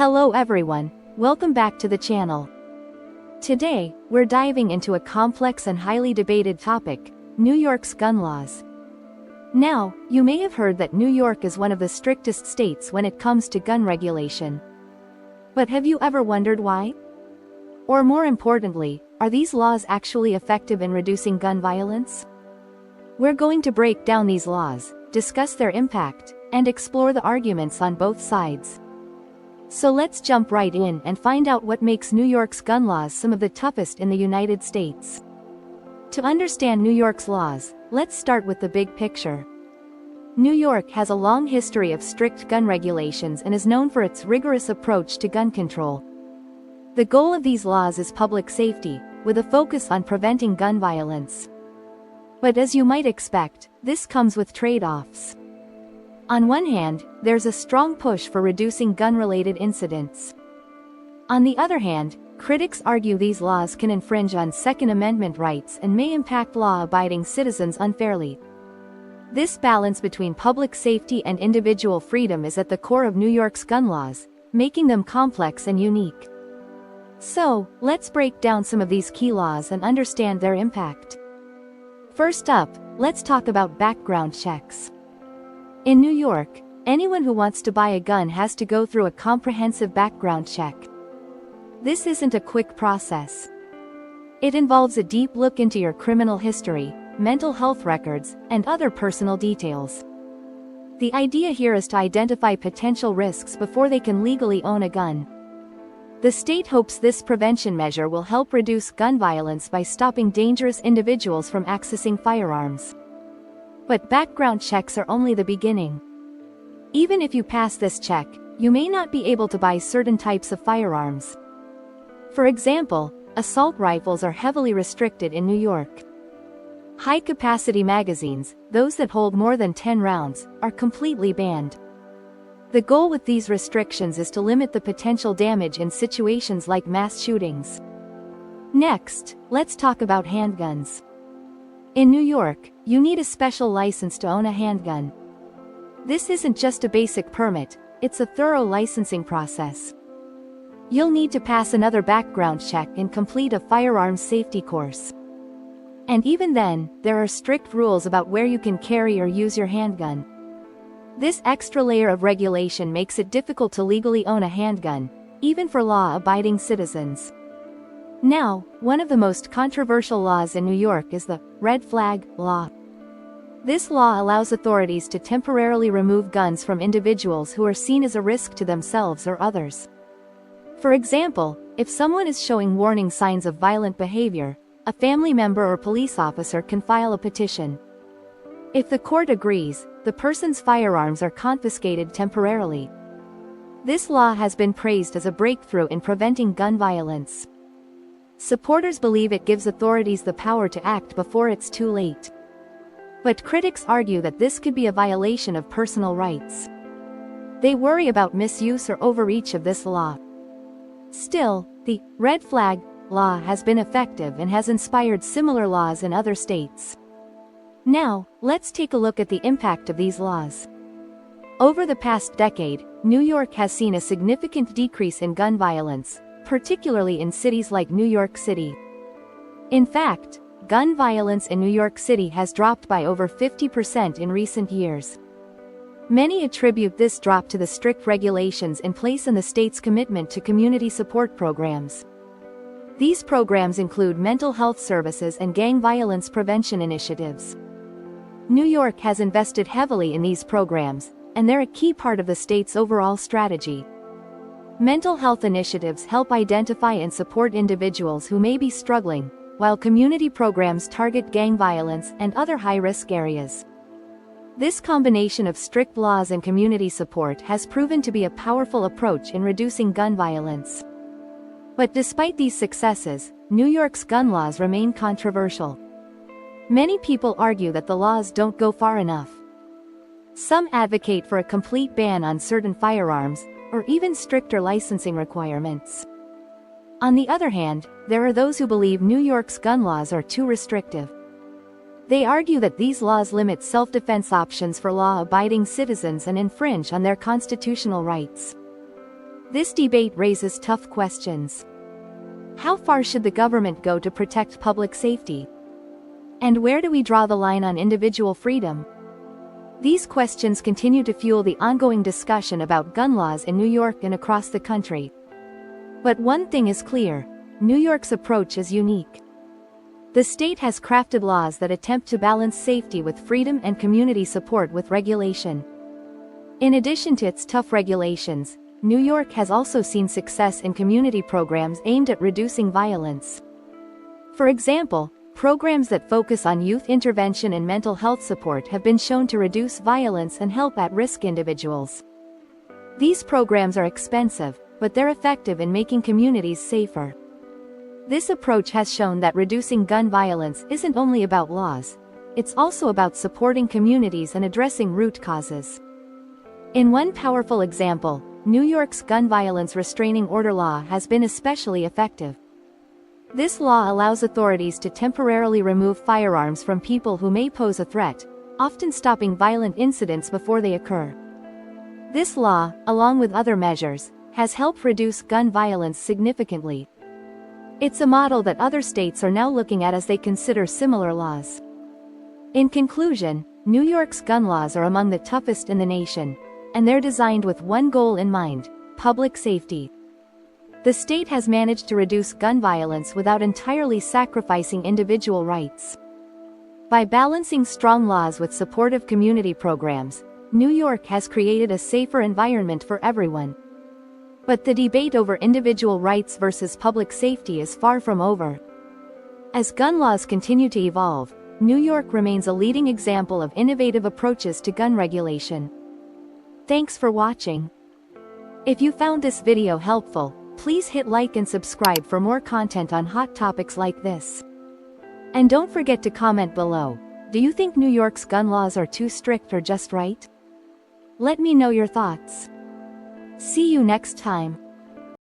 Hello everyone, welcome back to the channel. Today, we're diving into a complex and highly debated topic, New York's gun laws. Now, you may have heard that New York is one of the strictest states when it comes to gun regulation. But have you ever wondered why? Or more importantly, are these laws actually effective in reducing gun violence? We're going to break down these laws, discuss their impact, and explore the arguments on both sides. So let's jump right in and find out what makes New York's gun laws some of the toughest in the United States. To understand New York's laws, let's start with the big picture. New York has a long history of strict gun regulations and is known for its rigorous approach to gun control. The goal of these laws is public safety, with a focus on preventing gun violence. But as you might expect, this comes with trade-offs. On one hand, there's a strong push for reducing gun-related incidents. On the other hand, critics argue these laws can infringe on Second Amendment rights and may impact law-abiding citizens unfairly. This balance between public safety and individual freedom is at the core of New York's gun laws, making them complex and unique. So, let's break down some of these key laws and understand their impact. First up, let's talk about background checks. In New York, anyone who wants to buy a gun has to go through a comprehensive background check. This isn't a quick process. It involves a deep look into your criminal history, mental health records, and other personal details. The idea here is to identify potential risks before they can legally own a gun. The state hopes this prevention measure will help reduce gun violence by stopping dangerous individuals from accessing firearms. But background checks are only the beginning. Even if you pass this check, you may not be able to buy certain types of firearms. For example, assault rifles are heavily restricted in New York. High-capacity magazines, those that hold more than 10 rounds, are completely banned. The goal with these restrictions is to limit the potential damage in situations like mass shootings. Next, let's talk about handguns. In New York, you need a special license to own a handgun. This isn't just a basic permit, it's a thorough licensing process. You'll need to pass another background check and complete a firearms safety course. And even then, there are strict rules about where you can carry or use your handgun. This extra layer of regulation makes it difficult to legally own a handgun, even for law-abiding citizens. Now, one of the most controversial laws in New York is the red flag law. This law allows authorities to temporarily remove guns from individuals who are seen as a risk to themselves or others. For example, if someone is showing warning signs of violent behavior, a family member or police officer can file a petition. If the court agrees, the person's firearms are confiscated temporarily. This law has been praised as a breakthrough in preventing gun violence. Supporters believe it gives authorities the power to act before it's too late. But critics argue that this could be a violation of personal rights. They worry about misuse or overreach of this law. Still, the red flag law has been effective and has inspired similar laws in other states. Now, let's take a look at the impact of these laws. Over the past decade, New York has seen a significant decrease in gun violence, particularly in cities like New York City. In fact, gun violence in New York City has dropped by over 50% in recent years. Many attribute this drop to the strict regulations in place and the state's commitment to community support programs. These programs include mental health services and gang violence prevention initiatives. New York has invested heavily in these programs, and they're a key part of the state's overall strategy. Mental health initiatives help identify and support individuals who may be struggling, while community programs target gang violence and other high-risk areas. This combination of strict laws and community support has proven to be a powerful approach in reducing gun violence. But despite these successes, New York's gun laws remain controversial. Many people argue that the laws don't go far enough. Some advocate for a complete ban on certain firearms, or even stricter licensing requirements. On the other hand, there are those who believe New York's gun laws are too restrictive. They argue that these laws limit self-defense options for law-abiding citizens and infringe on their constitutional rights. This debate raises tough questions. How far should the government go to protect public safety? And where do we draw the line on individual freedom? These questions continue to fuel the ongoing discussion about gun laws in New York and across the country. But one thing is clear: New York's approach is unique. The state has crafted laws that attempt to balance safety with freedom and community support with regulation. In addition to its tough regulations, New York has also seen success in community programs aimed at reducing violence. For example, programs that focus on youth intervention and mental health support have been shown to reduce violence and help at-risk individuals. These programs are expensive, but they're effective in making communities safer. This approach has shown that reducing gun violence isn't only about laws, it's also about supporting communities and addressing root causes. In one powerful example, New York's gun violence restraining order law has been especially effective. This law allows authorities to temporarily remove firearms from people who may pose a threat, often stopping violent incidents before they occur. This law, along with other measures, has helped reduce gun violence significantly. It's a model that other states are now looking at as they consider similar laws. In conclusion, New York's gun laws are among the toughest in the nation, and they're designed with one goal in mind: public safety. The state has managed to reduce gun violence without entirely sacrificing individual rights. By balancing strong laws with supportive community programs, New York has created a safer environment for everyone. But the debate over individual rights versus public safety is far from over. As gun laws continue to evolve, New York remains a leading example of innovative approaches to gun regulation. Thanks for watching. If you found this video helpful, please hit like and subscribe for more content on hot topics like this. And don't forget to comment below: do you think New York's gun laws are too strict or just right? Let me know your thoughts. See you next time.